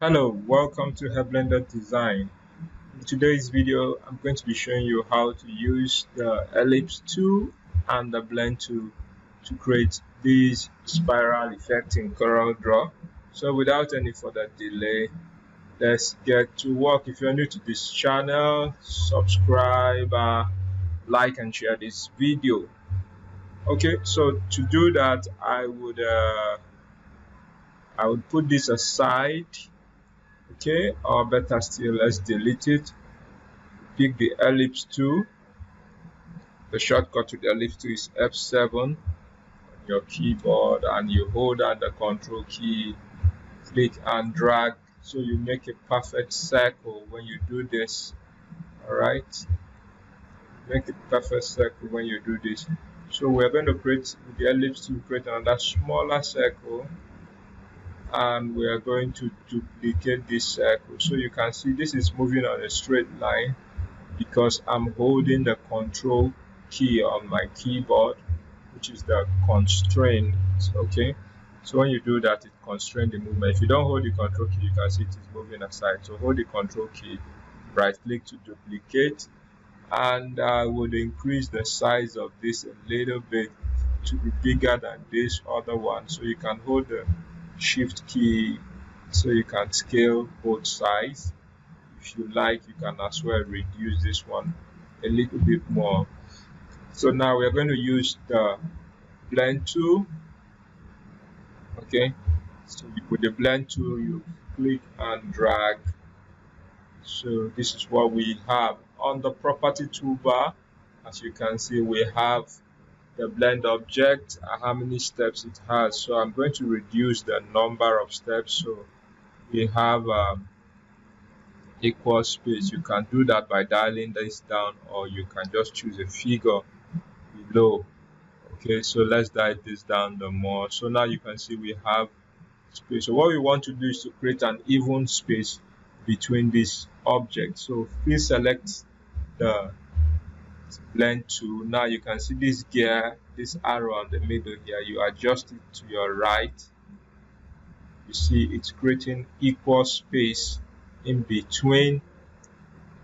Hello, welcome to Hevlendordesigns. In today's video, I'm going to be showing you how to use the ellipse tool and the blend tool to create this spiral effect in CorelDraw. So without any further delay, let's get to work. If you're new to this channel, subscribe, like and share this video. Okay, so to do that, I would put this aside. Okay, or better still, let's delete it. Pick the ellipse tool. The shortcut to the ellipse tool is F7 on your keyboard, and you hold down the control key, click and drag, so you make a perfect circle when you do this. All right, make a perfect circle when you do this. So we're going to create with the ellipse tool, create another smaller circle, and we are going to duplicate this circle. So you can see this is moving on a straight line because I'm holding the control key on my keyboard, which is the constraint. Okay, so when you do that, it constrains the movement. If you don't hold the control key, you can see it is moving aside. So hold the control key, right click to duplicate, and I would increase the size of this a little bit to be bigger than this other one. So you can hold the shift key so you can scale both sides. If you like, you can as well reduce this one a little bit more. So now we're going to use the blend tool. Okay, so with the blend tool, you click and drag. So this is what we have on the property toolbar. As you can see, we have the blend object and how many steps it has. So I'm going to reduce the number of steps, so we have equal space. You can do that by dialing this down, or you can just choose a figure below. Okay, so let's dial this down the more. So now you can see we have space. So what we want to do is to create an even space between these objects. So please select the blend tool. Now you can see this gear, this arrow on the middle here. You adjust it to your right. You see it's creating equal space in between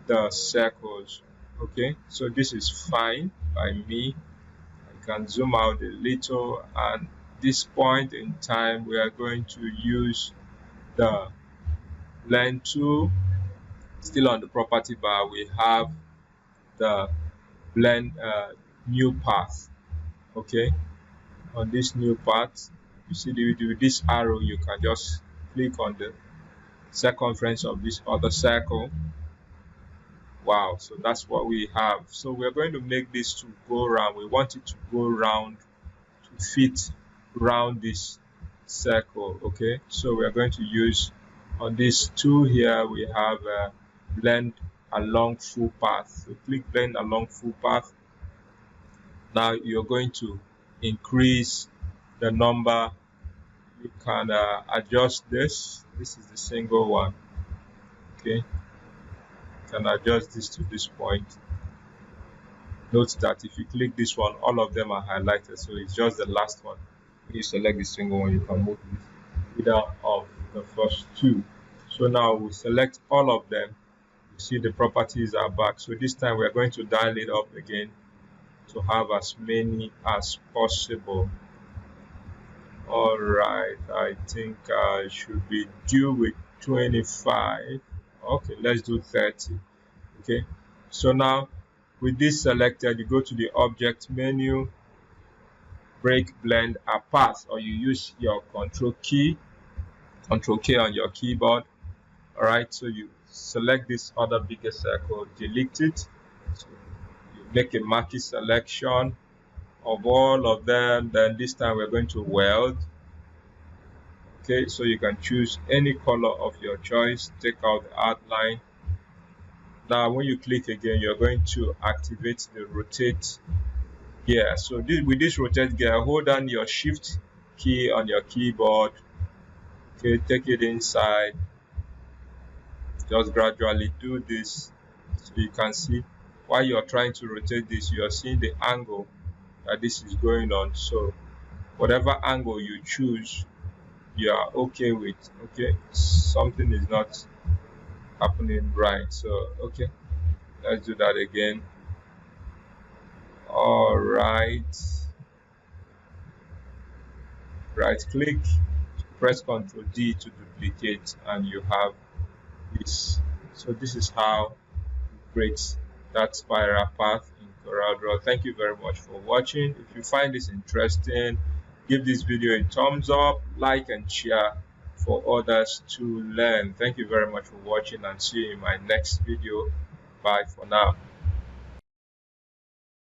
the circles. Okay, so this is fine by me. I can zoom out a little, and this point in time we are going to use the blend tool. Still on the property bar, we have the blend new path. Okay, on this new path, you see with this arrow, you can just click on the circumference of this other circle. Wow, so that's what we have. So we're going to make this to go round. We want it to go round, to fit round this circle. Okay, so we are going to use on this tool here, we have blend along full path. So click blend along full path. Now you're going to increase the number. You can adjust this. This is the single one. Okay, you can adjust this to this point. Note that if you click this one, all of them are highlighted, so it's just the last one. When you select the single one, you can move either of the first two. So now we select all of them. You see the properties are back. So this time we are going to dial it up again to have as many as possible. All right, I think I should be due with 25. Okay, let's do 30. Okay, so now with this selected, you go to the object menu, break blend apart, or you use your control K on your keyboard. All right, so you select this other bigger circle, delete it. So you make a marquee selection of all of them. Then this time we're going to weld. Okay, so you can choose any color of your choice, take out the outline. Now when you click again, you're going to activate the rotate gear. So with this rotate gear, hold down your shift key on your keyboard. Okay, take it inside. Just gradually do this, so you can see while you're trying to rotate this, you are seeing the angle that this is going on. So whatever angle you choose, you are okay with. Okay, something is not happening right. So okay, let's do that again. All right, right click, press Ctrl D to duplicate, and you have this. So this is how you create that spiral path in CorelDraw. Thank you very much for watching. If you find this interesting, give this video a thumbs up, like and share for others to learn. Thank you very much for watching, and see you in my next video. Bye for now.